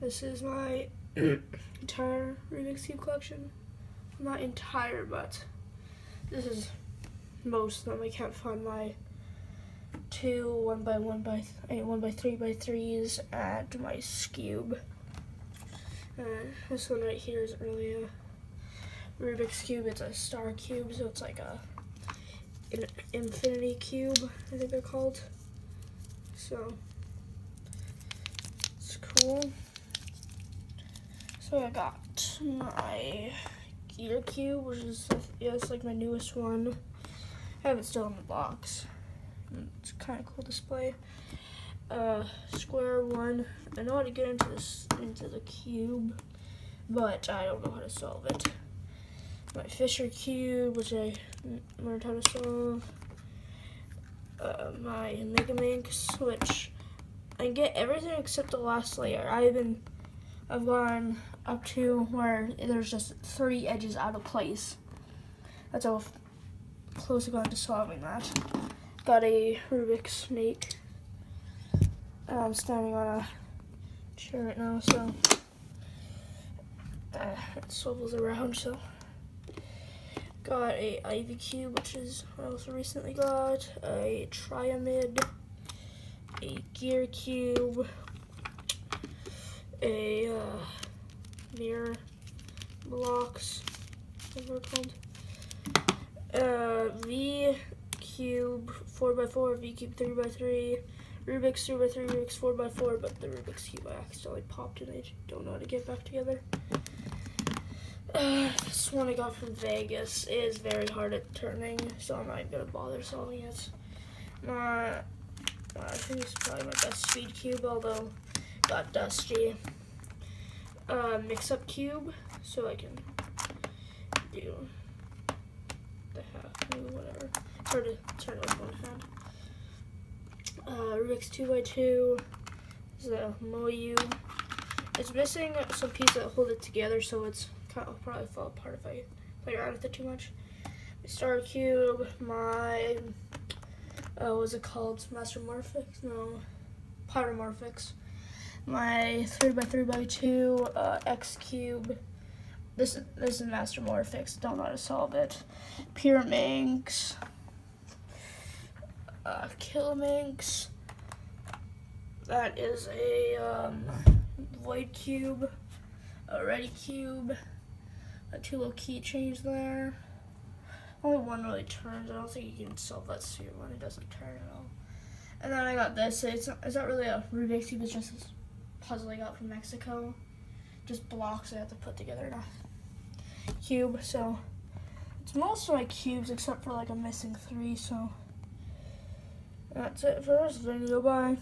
This is my entire Rubik's Cube collection. Not entire, but this is most of them. I can't find my two 1x3x3s and my cube. This one right here isn't really a Rubik's Cube, it's a star cube, so it's like an infinity cube, I think they're called. So it's cool. So I got my gear cube, which is it's like my newest one. I have it still in the box. It's kind of cool display. Square one. I know how to get into the cube, but I don't know how to solve it. My Fisher cube, which I learned how to solve. My Mega Minx, which I get everything except the last layer. I've gone up to where there's just 3 edges out of place. That's how close I've gone to solving that. Got a Rubik's snake. I'm standing on a chair right now, so it swivels around. So got a Ivy cube, which is I also recently got a Triamid, a gear cube, a mirror blocks, whatever they're called, V cube 4x4, V cube 3x3, Rubik's 3x3, Rubik's 4x4, but the Rubik's cube I accidentally popped and I don't know how to get back together. This one I got from Vegas. It is very hard at turning, so I'm not gonna bother solving it. I think this is probably my best speed cube, although got dusty. Mix-up cube, so I can do the half move, whatever. It's hard to turn it with one hand. Rubik's 2x2 is a Moyu. It's missing some pieces that hold it together, so it'll probably fall apart if I play around with it too much. My Star Cube, my what's it called? Master Morphics? No, Pyromorphics. My 3x3x2 X Cube. This is Master Morphics. Don't know how to solve it. Pyraminx. Killaminx. That is a Void Cube. A Ready Cube. 2 little keychains there. Only one really turns. I don't think you can solve that sphere one. It doesn't turn at all. And then I got this. It's not really a Rubik's Cube. It's just this puzzle I got from Mexico. Just blocks I have to put together in a cube. So it's most of my cubes except for like a missing 3. So that's it for this video. Bye.